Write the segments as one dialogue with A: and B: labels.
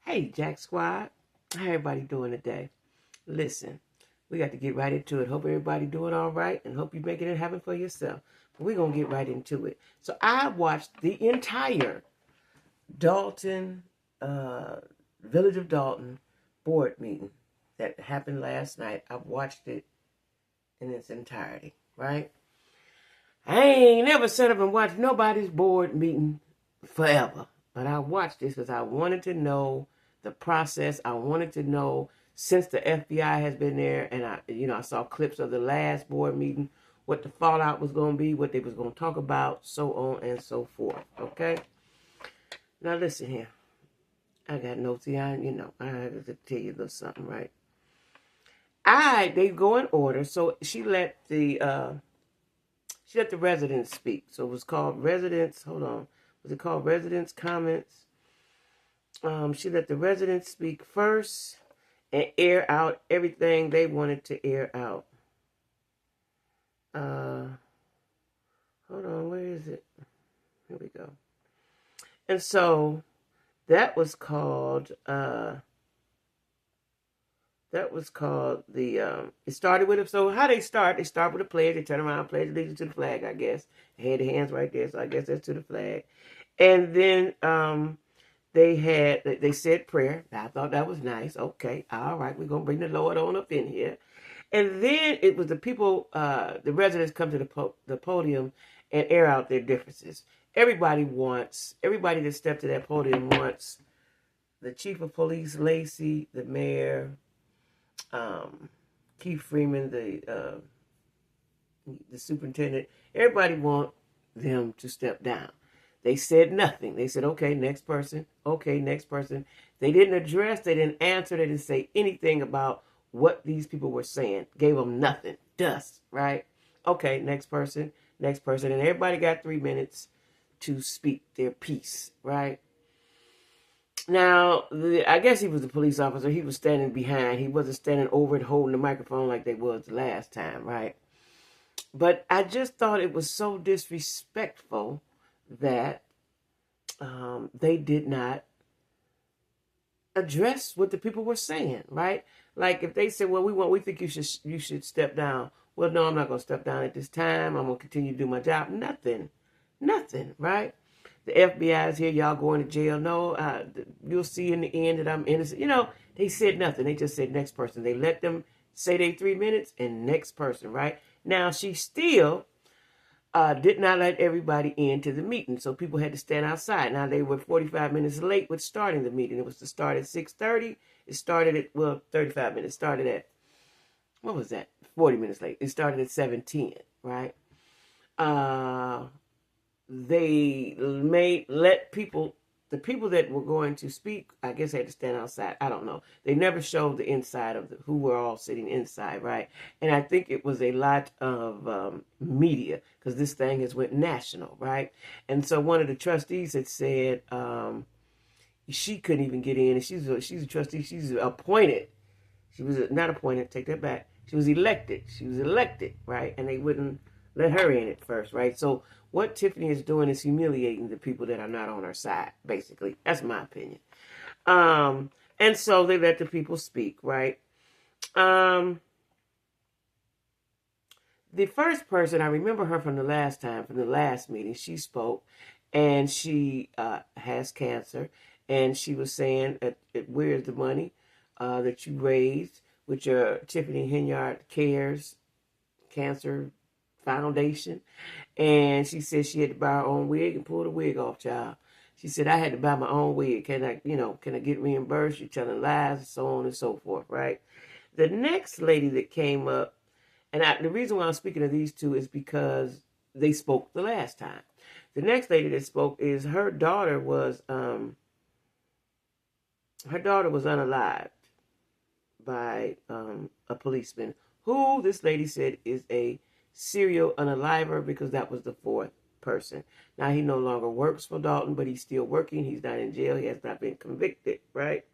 A: Hey, Jack Squad. How everybody doing today? Listen, we got to get right into it. Hope everybody doing all right and hope you're making it happen for yourself. But we're going to get right into it. So I watched the entire Dalton, uh, Village of Dalton board meeting that happened last night. I watched it in its entirety, right? I ain't never sat up and watched nobody's board meeting forever. But I watched this because I wanted to know the process. I wanted to know, since the FBI has been there, and I saw clips of the last board meeting, what the fallout was going to be, what they was going to talk about, so on and so forth. Okay. Now listen here. I got notes here. I have to tell you a little something, right? They go in order. So she let the residents speak. So it was called residents. Hold on. Was it called residents comments? She let the residents speak first and air out everything they wanted to air out. Hold on, where is it? Here we go. And so that was called the it started with, so how they start with a pledge. They turn around, pledge allegiance to the flag, I guess. They had their hands right there, so I guess that's to the flag. And then they said prayer. I thought that was nice. Okay, all right, we're gonna bring the Lord on up in here. And then it was the people, the residents come to the podium and air out their differences. Everybody that stepped to that podium wants the chief of police, Lacey, the mayor, Keith Freeman, the superintendent. Everybody want them to step down. They said nothing. They said, okay, next person. Okay, next person. They didn't address, they didn't answer, they didn't say anything about what these people were saying. Gave them nothing. Dust, right? Okay, next person, next person. And everybody got 3 minutes to speak their piece, right? Now, I guess he was a police officer. He was standing behind. He wasn't standing over and holding the microphone like they was the last time, right? But I just thought it was so disrespectful that they did not address what the people were saying, right? Like if they said, "Well, we think you should step down." Well, no, I'm not going to step down at this time. I'm going to continue to do my job. Nothing, right? The FBI is here. Y'all going to jail? No, you'll see in the end that I'm innocent. They said nothing. They just said next person. They let them say they 3 minutes and next person, right? Now she still did not let everybody into the meeting, so people had to stand outside. Now they were 45 minutes late with starting the meeting. It was to start at 6:30. It started at 35 minutes. Started at, what was that? 40 minutes late. It started at 7:10, right? They let the people that were going to speak, I guess, had to stand outside. I don't know. They never showed the inside of who were all sitting inside, right? And I think it was a lot of media, because this thing has went national, right? And so one of the trustees had said she couldn't even get in, and she's a trustee. She's appointed. She was not appointed. Take that back. She was elected. Right? And they wouldn't let her in at first, right? So what Tiffany is doing is humiliating the people that are not on her side, basically. That's my opinion. And so they let the people speak, right? The first person, I remember her from the last meeting, she spoke, and she has cancer, and she was saying, where's the money that you raised with your Tiffany Henyard Cares Cancer Foundation? And she said she had to buy her own wig and pull the wig off, child. She said, I had to buy my own wig. Can I get reimbursed? You're telling lies, and so on and so forth, right? The next lady that came up, and the reason why I'm speaking of these two is because they spoke the last time. The next lady that spoke is her daughter was unalived by a policeman, who this lady said is a serial unaliver, because that was the fourth person. Now he no longer works for Dalton, but he's still working. He's not in jail. He has not been convicted, right?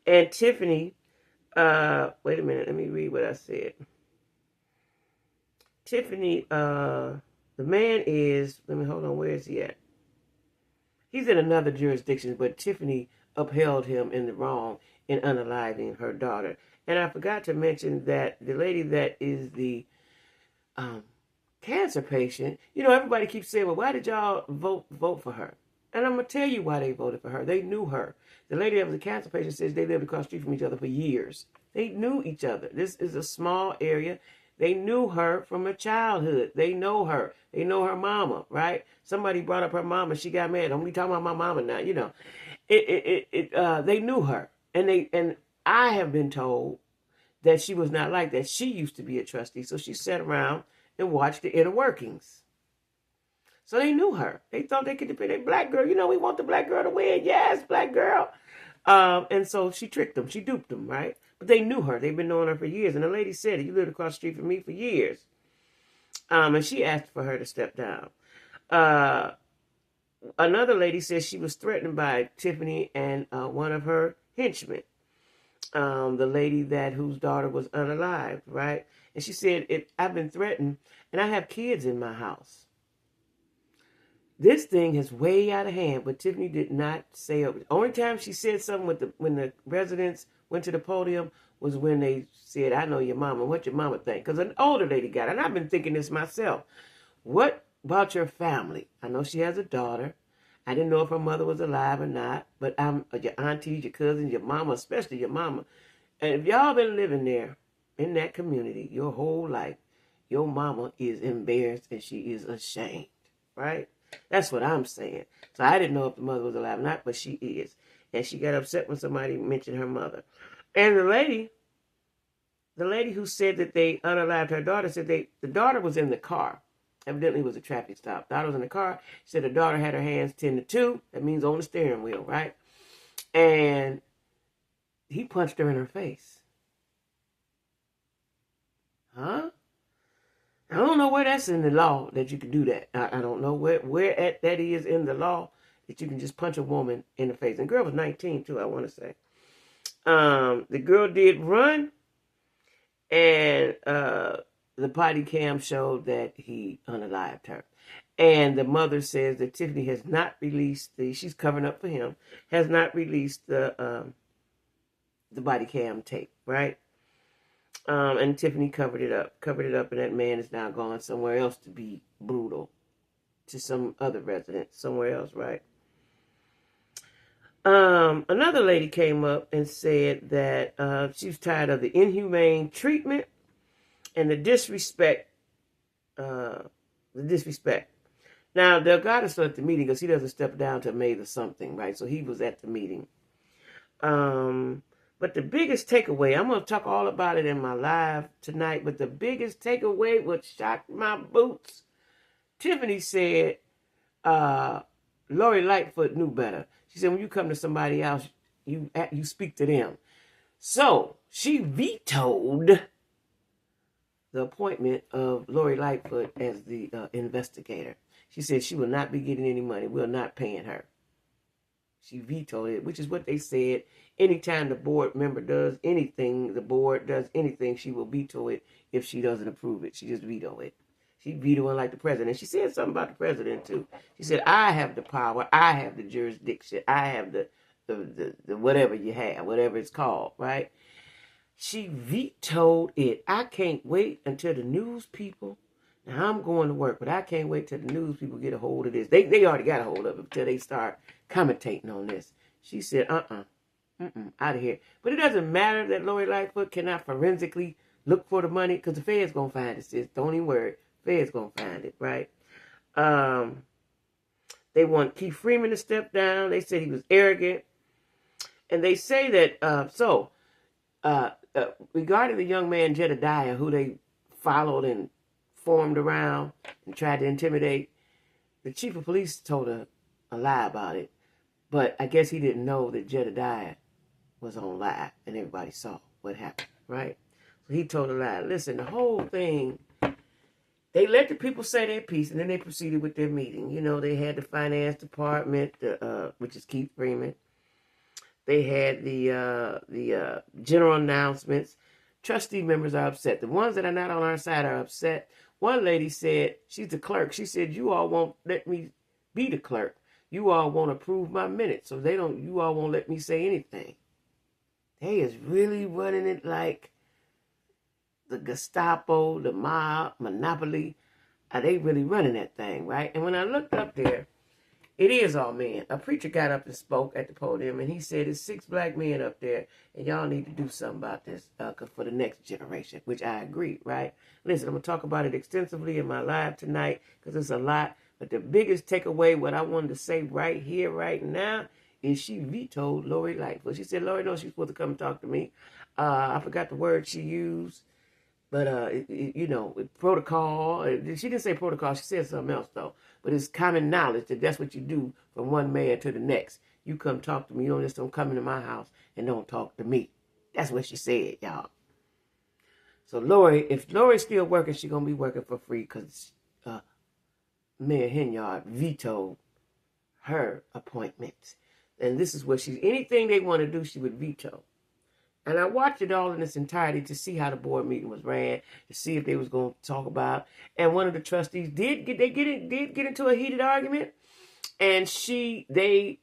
A: And Tiffany, wait a minute, let me read what I said. Tiffany, the man is, hold on, where is he at? He's in another jurisdiction, but Tiffany upheld him in the wrong in unaliving her daughter. And I forgot to mention that the lady that is the cancer patient, everybody keeps saying, well, why did y'all vote for her? And I'm going to tell you why they voted for her. They knew her. The lady that was a cancer patient says they lived across the street from each other for years. They knew each other. This is a small area. They knew her from her childhood. They know her. They know her mama, right? Somebody brought up her mama. She got mad. Don't be talking about my mama now. They knew her. And I have been told that she was not like that. She used to be a trustee. So she sat around and watched the inner workings. So they knew her. They thought they could depend on black girl. We want the black girl to win. Yes, black girl. And so she tricked them. She duped them, right? But they knew her. They've been knowing her for years. And the lady said, you lived across the street from me for years. And she asked for her to step down. Another lady said she was threatened by Tiffany and one of her henchmen. The lady whose daughter was unalived, right? And she said, I've been threatened, and I have kids in my house. This thing is way out of hand, but Tiffany did not say it. The only time she said something when the residents went to the podium was when they said, I know your mama. What your mama think? Because an older lady got it. And I've been thinking this myself. What about your family? I know she has a daughter. I didn't know if her mother was alive or not, but I'm your aunties, your cousins, your mama, especially your mama. And if y'all been living there in that community your whole life, your mama is embarrassed and she is ashamed, right? That's what I'm saying. So I didn't know if the mother was alive or not, but she is. And she got upset when somebody mentioned her mother. And the lady who said that they unalived her daughter said the daughter was in the car. Evidently it was a traffic stop. Daughter was in the car. She said her daughter had her hands 10-2. That means on the steering wheel, right? And he punched her in her face. Huh? I don't know where that's in the law that you can do that. I don't know where that is in the law that you can just punch a woman in the face. And the girl was 19 too, I want to say. The girl did run, and the body cam showed that he unalived her. And the mother says that Tiffany has not released she's covering up for him, has not released the body cam tape, right? And Tiffany covered it up, and that man is now gone somewhere else to be brutal to some other resident somewhere else, right? Another lady came up and said that she's tired of the inhumane treatment and the disrespect. Now, Delgado was at the meeting because he doesn't step down till May the something, right? So he was at the meeting. But the biggest takeaway, I'm going to talk all about it in my live tonight, but the biggest takeaway, what shocked my boots, Tiffany said Lori Lightfoot knew better. She said, when you come to somebody else, you speak to them. So she vetoed the appointment of Lori Lightfoot as the investigator. She said she will not be getting any money. We're not paying her. She vetoed it, which is what they said. Anytime the board member does anything, the board does anything, she will veto it if she doesn't approve it. She just veto it. She vetoing like the president. She said something about the president, too. She said, I have the power. I have the jurisdiction. I have the whatever you have, whatever it's called, right? She vetoed it. I can't wait until the news people, now I'm going to work, but I can't wait till the news people get a hold of this. They already got a hold of it until they start commentating on this. She said, out of here. But it doesn't matter that Lori Lightfoot cannot forensically look for the money because the Fed's going to find it, sis. Don't even worry. Fed's going to find it, right? They want Keith Freeman to step down. They said he was arrogant. And they say that, regarding the young man Jedediah, who they followed and formed around and tried to intimidate, the chief of police told a lie about it. But I guess he didn't know that Jedediah was on live and everybody saw what happened, right? So he told a lie. Listen, the whole thing, they let the people say their piece and then they proceeded with their meeting. You know, they had the finance department, which is Keith Freeman. They had the general announcements. Trustee members are upset. The ones that are not on our side are upset. One lady said, she's the clerk. She said, you all won't let me be the clerk. you all won't approve my minutes. So you all won't let me say anything. They is really running it like the Gestapo, the mob, Monopoly. They really running that thing, right? And when I looked up there, it is all men. A preacher got up and spoke at the podium, and he said, "There's 6 black men up there, and y'all need to do something about this for the next generation," which I agree, right? Listen, I'm going to talk about it extensively in my live tonight because it's a lot. But the biggest takeaway, what I wanted to say right here, right now, is she vetoed Lori Lightfoot. She said, Lori knows she's supposed to come and talk to me. I forgot the word she used. But, protocol. She didn't say protocol. She said something else, though. But it's common knowledge that that's what you do from one man to the next. You come talk to me. You don't come into my house and don't talk to me. That's what she said, y'all. So, Lori, if Lori's still working, she's going to be working for free because Mayor Henyard vetoed her appointments. And this is what anything they want to do, she would veto. And I watched it all in its entirety to see how the board meeting was ran, to see if they was going to talk about. And one of the trustees did get into a heated argument, and they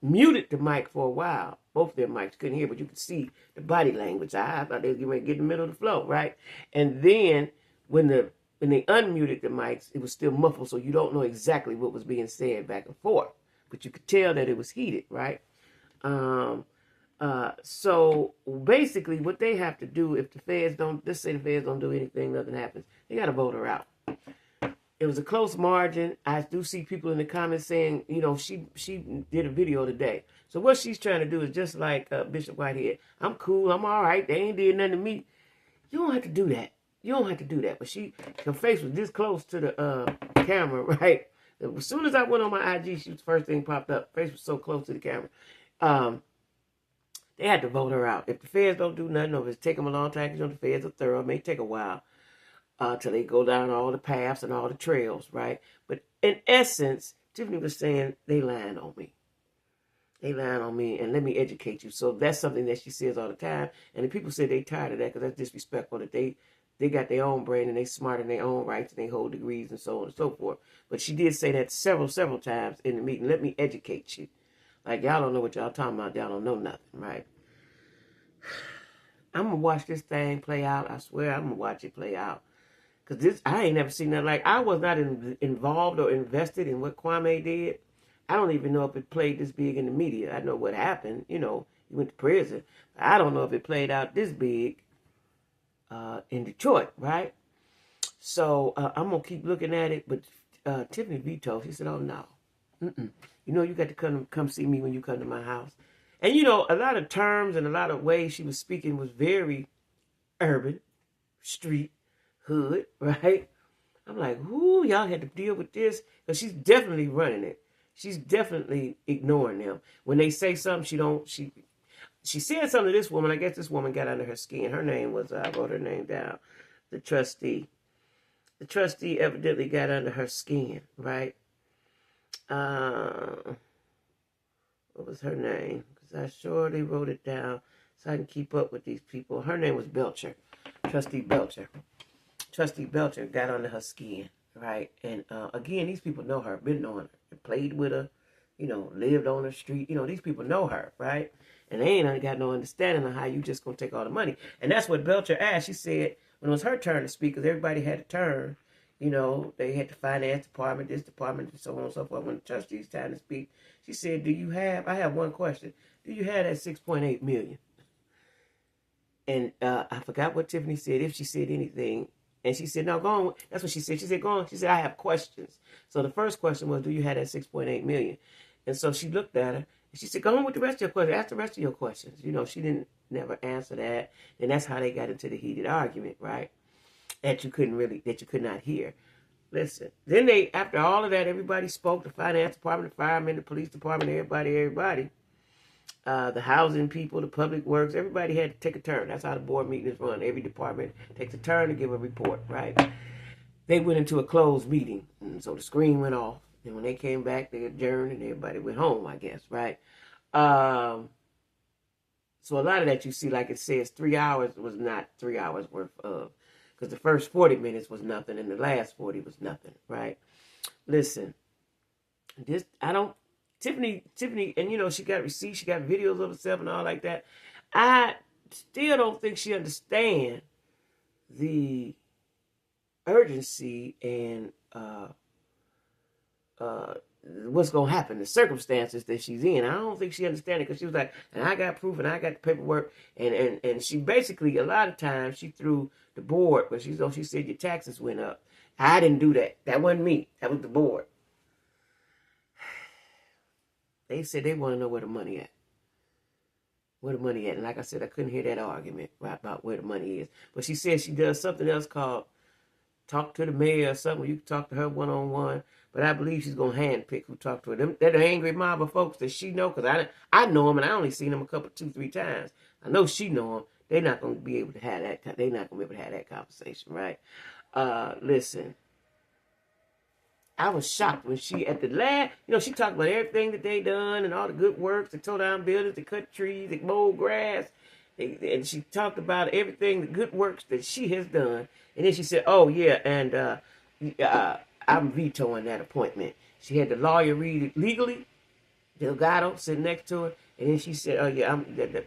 A: muted the mic for a while. Both of their mics couldn't hear, but you could see the body language. I thought they were going to get in the middle of the flow, right? And then when they unmuted the mics, it was still muffled, so you don't know exactly what was being said back and forth, but you could tell that it was heated, right? So basically what they have to do if the feds let's say the feds don't do anything, nothing happens, they got to vote her out. It was a close margin. I do see people in the comments saying, she did a video today. So what she's trying to do is just like Bishop Whitehead. I'm cool. I'm all right. They ain't did nothing to me. You don't have to do that. But her face was this close to the camera, right? As soon as I went on my IG, she was the first thing popped up. Face was so close to the camera. They had to vote her out. If the feds don't do nothing, or if it's taking them a long time, because the feds are thorough, it may take a while till they go down all the paths and all the trails, right? But in essence, Tiffany was saying, they lying on me. They lying on me, and let me educate you. So that's something that she says all the time. And the people say they tired of that because that's disrespectful, that they got their own brain and they smart in their own rights and they hold degrees and so on and so forth. But she did say that several times in the meeting. Let me educate you. Like, y'all don't know what y'all talking about. Y'all don't know nothing, right? I'm going to watch this thing play out. I swear I'm going to watch it play out. Because I ain't never seen that. Like, I was not involved or invested in what Kwame did. I don't even know if it played this big in the media. I know what happened. He went to prison. I don't know if it played out this big in Detroit, right? So I'm going to keep looking at it. But Tiffany vetoed. She said, oh, no. You got to come see me when you come to my house. And, a lot of terms and a lot of ways she was speaking was very urban, street, hood, right? I'm like, whoo, y'all had to deal with this. Because she's definitely running it. She's definitely ignoring them. When they say something, she said something to this woman. I guess this woman got under her skin. Her name was, I wrote her name down, the trustee. The trustee evidently got under her skin, right? What was her name? Because I surely wrote it down so I can keep up with these people. Her name was Belcher. Trustee Belcher. Trustee Belcher got under her skin, right? And again, these people know her, been knowing her, played with her, lived on her street. These people know her, right? And they ain't got no understanding of how you just gonna take all the money. And that's what Belcher asked. She said when it was her turn to speak, because everybody had a turn. They had the finance department, this department, and so on and so forth. When the trustee's time to speak, she said, I have one question. Do you have that $6.8 million? And I forgot what Tiffany said, if she said anything. And she said, no, go on. That's what she said. She said, go on. She said, I have questions. So the first question was, do you have that $6.8 million? And so she looked at her, and she said, go on with the rest of your questions. Ask the rest of your questions. She didn't never answer that. And that's how they got into the heated argument, right? That you could not hear. Listen, then after all of that, everybody spoke, the finance department, the firemen, the police department, everybody, the housing people, the public works, everybody had to take a turn. That's how the board meeting is run. Every department takes a turn to give a report, right? They went into a closed meeting, and so the screen went off. And when they came back, they adjourned, and everybody went home, I guess, right? So a lot of that you see, like it says, 3 hours was not 3 hours worth of. Because the first 40 minutes was nothing and the last 40 was nothing, right? Listen, Tiffany, and you know, she got receipts, she got videos of herself and all like that. I still don't think she understands the urgency and what's gonna happen, the circumstances that she's in. I don't think she understands it because she was like, and I got proof and I got the paperwork, and she basically a lot of times she threw the board, but she said your taxes went up. I didn't do that. That wasn't me. That was the board. They said they want to know where the money at. Where the money at? And like I said, I couldn't hear that argument about where the money is. But she said she does something else called talk to the mayor or something. You can talk to her one-on-one. But I believe she's going to handpick who talk to her. They're the angry mob of folks that she know. Because I know them and I only seen them a couple, 2-3 times. I know she know them. They're not going to be able to have that. They're not going to be able to have that conversation, right? Listen. I was shocked when she, at the last, you know, she talked about everything that they done and all the good works, they tore down buildings, they cut trees, they mowed grass. And she talked about everything, the good works that she has done. And then she said, oh, yeah, and I'm vetoing that appointment. She had the lawyer read it legally, Delgado sitting next to her. And then she said, oh, yeah,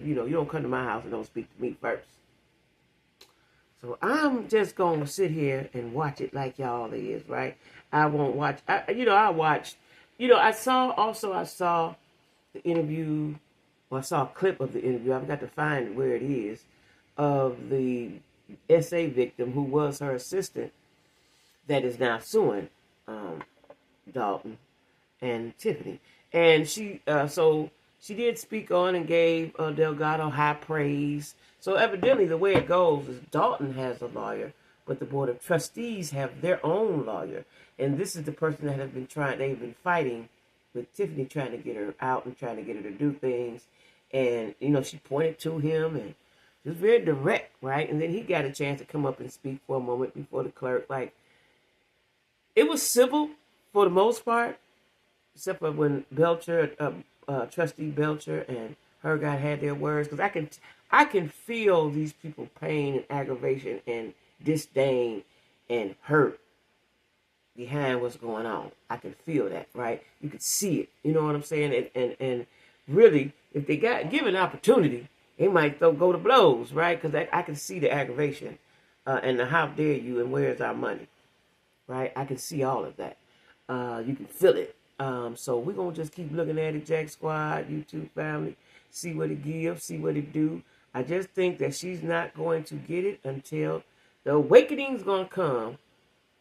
A: you know, you don't come to my house and don't speak to me first. So I'm just going to sit here and watch it like y'all is, right? I won't watch. I watched. I saw the interview. Well, I saw a clip of the interview. I've got to find where it is, of the SA victim who was her assistant that is now suing Dalton and Tiffany. And she did speak on and gave Delgado high praise. So evidently the way it goes is Dalton has a lawyer, but the Board of Trustees have their own lawyer. And this is the person that has been they've been fighting with Tiffany, trying to get her out and trying to get her to do things. And, you know, she pointed to him and she was very direct, right? And then he got a chance to come up and speak for a moment before the clerk. Like, it was civil for the most part, except for when Belcher, Trustee Belcher and Henyard had their words. Because I can feel these people pain and aggravation and disdain and hurt behind what's going on. I can feel that, right? You could see it. You know what I'm saying? And really, if they got given an opportunity, they might go to blows, right? Because I can see the aggravation and the how dare you and where's our money, right? I can see all of that. You can feel it. So we're going to just keep looking at it, Jack Squad, YouTube family, see what it gives, see what it do. I just think that she's not going to get it until the awakening's going to come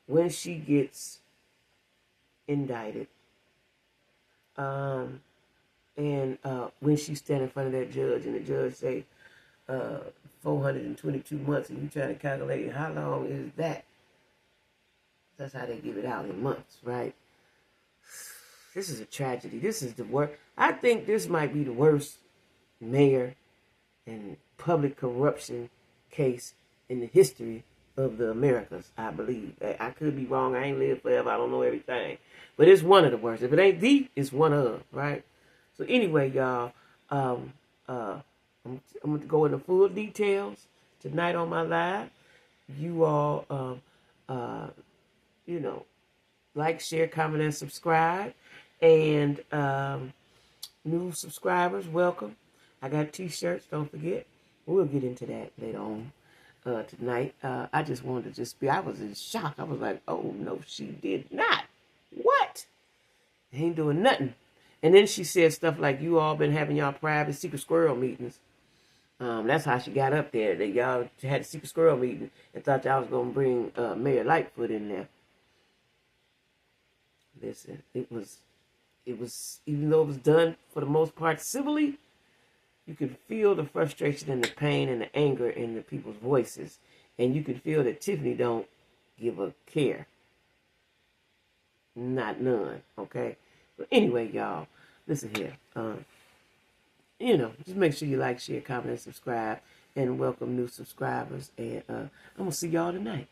A: when she gets indicted. And when she stand in front of that judge and the judge say 422 months and you trying to calculate how long is that? That's how they give it out in months, right? This is a tragedy. This is the worst. I think this might be the worst mayor and public corruption case in the history of the Americas, I believe. I could be wrong. I ain't lived forever. I don't know everything. But it's one of the worst. If it ain't the, it's one of, right? So anyway, y'all, I'm going to go into full details tonight on my live. You all, like, share, comment, and subscribe. And new subscribers, welcome. I got t-shirts, don't forget. We'll get into that later on tonight. I just wanted to I was in shock. I was like, oh, no, she did not. What? They ain't doing nothing. And then she said stuff like, you all been having y'all private secret squirrel meetings. That's how she got up there. That y'all had a secret squirrel meeting and thought y'all was going to bring Mayor Lightfoot in there. Listen, it was, even though it was done for the most part civilly, you could feel the frustration and the pain and the anger in the people's voices. And you could feel that Tiffany don't give a care. Not none, okay? But anyway, y'all, listen here. Just make sure you like, share, comment, and subscribe. And welcome new subscribers. And I'm going to see y'all tonight.